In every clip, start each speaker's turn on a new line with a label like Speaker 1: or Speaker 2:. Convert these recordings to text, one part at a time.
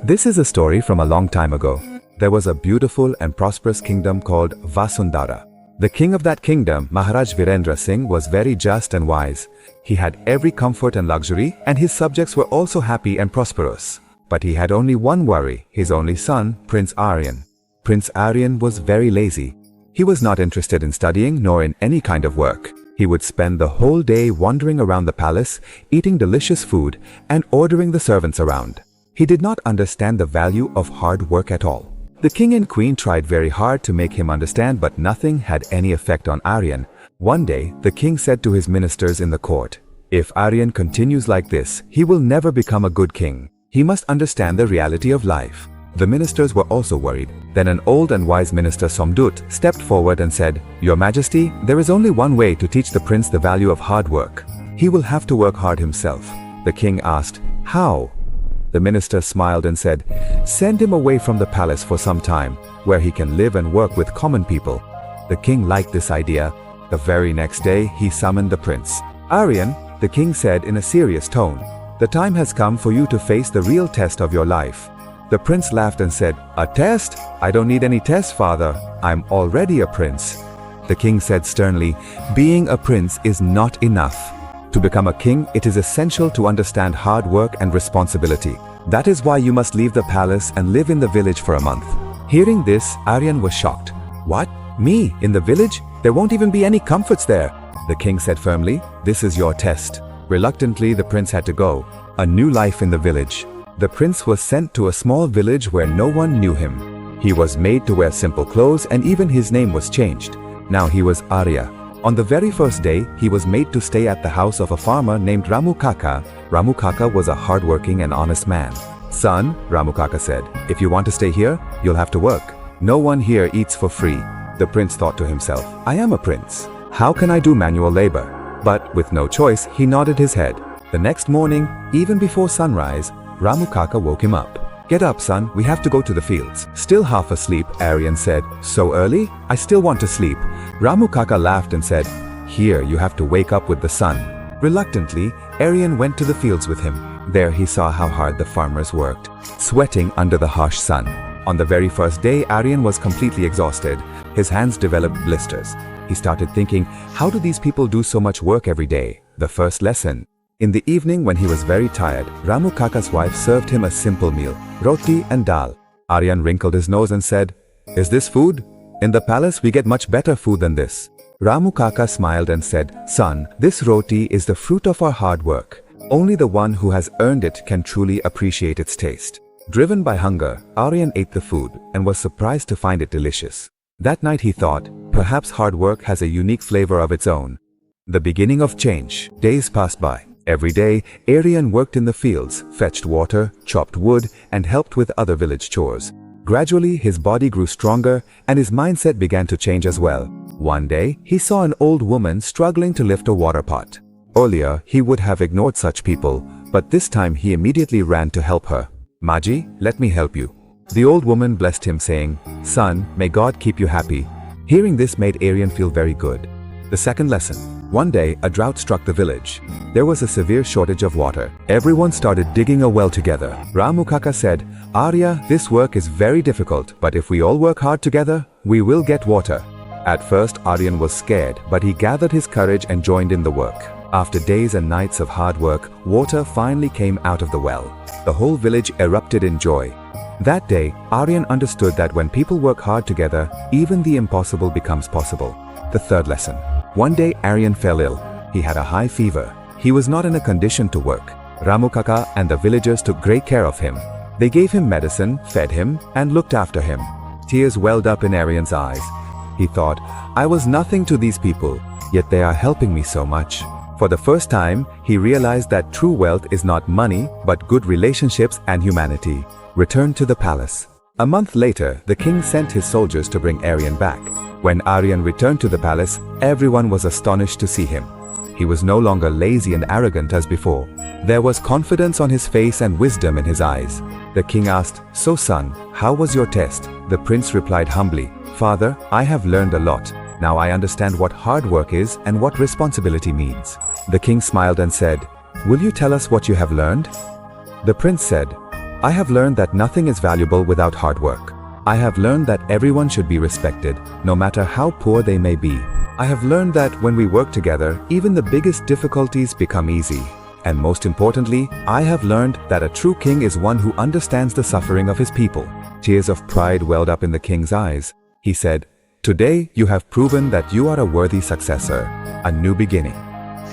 Speaker 1: This is a story from a long time ago. There was a beautiful and prosperous kingdom called Vasundhara. The king of that kingdom, Maharaj Virendra Singh, was very just and wise. He had every comfort and luxury, and his subjects were also happy and prosperous. But he had only one worry, his only son, Prince Aryan. Prince Aryan was very lazy. He was not interested in studying nor in any kind of work. He would spend the whole day wandering around the palace, eating delicious food, and ordering the servants around. He did not understand the value of hard work at all. The king and queen tried very hard to make him understand, but nothing had any effect on Aryan. One day, the king said to his ministers in the court, "If Aryan continues like this, he will never become a good king. He must understand the reality of life." The ministers were also worried. Then an old and wise minister, Somdut, stepped forward and said, "Your Majesty, there is only one way to teach the prince the value of hard work. He will have to work hard himself." The king asked, "How?" The minister smiled and said, "Send him away from the palace for some time, where he can live and work with common people." The king liked this idea. The very next day, he summoned the prince. "Aryan," the king said in a serious tone, "the time has come for you to face the real test of your life." The prince laughed and said, "A test? I don't need any test, father. I'm already a prince." The king said sternly, "Being a prince is not enough. To become a king, it is essential to understand hard work and responsibility. That is why you must leave the palace and live in the village for a month." Hearing this, Aryan was shocked. "What? Me? In the village? There won't even be any comforts there." The king said firmly, "This is your test." Reluctantly, the prince had to go. A new life in the village. The prince was sent to a small village where no one knew him. He was made to wear simple clothes, and even his name was changed. Now he was Arya. On the very first day, he was made to stay at the house of a farmer named Ramu Kaka. Ramu Kaka was a hardworking and honest man. "Son," Ramu Kaka said, "if you want to stay here, you'll have to work. No one here eats for free." The prince thought to himself, "I am a prince. How can I do manual labor?" But with no choice, he nodded his head. The next morning, even before sunrise, Ramu Kaka woke him up. "Get up, son, we have to go to the fields." Still half asleep, Aryan said, "So early? I still want to sleep." Ramu Kaka laughed and said, "Here, you have to wake up with the sun." Reluctantly, Aryan went to the fields with him. There he saw how hard the farmers worked, sweating under the harsh sun. On the very first day, Aryan was completely exhausted. His hands developed blisters. He started thinking, how do these people do so much work every day? The first lesson. In the evening, when he was very tired, Ramu Kaka's wife served him a simple meal, roti and dal. Aryan wrinkled his nose and said, "Is this food? In the palace we get much better food than this." Ramu Kaka smiled and said, "Son, this roti is the fruit of our hard work. Only the one who has earned it can truly appreciate its taste." Driven by hunger, Aryan ate the food and was surprised to find it delicious. That night he thought, perhaps hard work has a unique flavor of its own. The beginning of change. Days passed by. Every day, Aryan worked in the fields, fetched water, chopped wood, and helped with other village chores. Gradually, his body grew stronger, and his mindset began to change as well. One day, he saw an old woman struggling to lift a water pot. Earlier, he would have ignored such people, but this time he immediately ran to help her. "Maji, let me help you." The old woman blessed him, saying, "Son, may God keep you happy." Hearing this made Aryan feel very good. The second lesson. One day, a drought struck the village. There was a severe shortage of water. Everyone started digging a well together. Ramu Kaka said, "Arya, this work is very difficult, but if we all work hard together, we will get water." At first, Aryan was scared, but he gathered his courage and joined in the work. After days and nights of hard work, water finally came out of the well. The whole village erupted in joy. That day, Aryan understood that when people work hard together, even the impossible becomes possible. The third lesson. One day, Aryan fell ill. He had a high fever. He was not in a condition to work. Ramu Kaka and the villagers took great care of him. They gave him medicine, fed him, and looked after him. Tears welled up in Aryan's eyes. He thought, "I was nothing to these people, yet they are helping me so much." For the first time, he realized that true wealth is not money, but good relationships and humanity. Returned to the palace. A month later, the king sent his soldiers to bring Aryan back. When Aryan returned to the palace, everyone was astonished to see him. He was no longer lazy and arrogant as before. There was confidence on his face and wisdom in his eyes. The king asked, "So son, how was your test?" The prince replied humbly, "Father, I have learned a lot. Now I understand what hard work is and what responsibility means." The king smiled and said, "Will you tell us what you have learned?" The prince said, I have learned that nothing is valuable without hard work. I have learned that everyone should be respected, no matter how poor they may be. I have learned that when we work together, even the biggest difficulties become easy. And most importantly, I have learned that a true king is one who understands the suffering of his people. Tears of pride welled up in the king's eyes. He said, "Today you have proven that you are a worthy successor, a new beginning."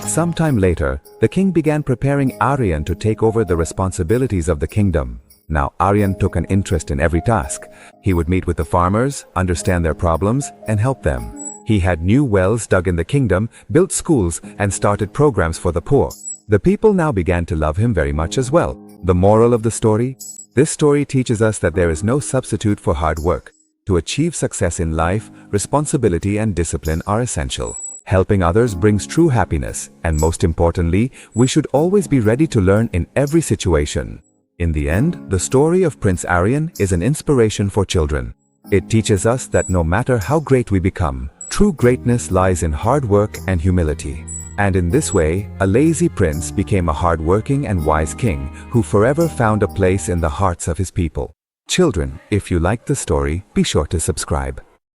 Speaker 1: Sometime later, the king began preparing Aryan to take over the responsibilities of the kingdom. Now Aryan took an interest in every task. He would meet with the farmers, understand their problems, and help them. He had new wells dug in the kingdom, built schools, and started programs for the poor. The people now began to love him very much as well. The moral of the story? This story teaches us that there is no substitute for hard work. To achieve success in life, responsibility and discipline are essential. Helping others brings true happiness, and most importantly, we should always be ready to learn in every situation. In the end, the story of Prince Aryan is an inspiration for children. It teaches us that no matter how great we become, true greatness lies in hard work and humility. And in this way, a lazy prince became a hard-working and wise king who forever found a place in the hearts of his people. Children, if you liked the story, be sure to subscribe.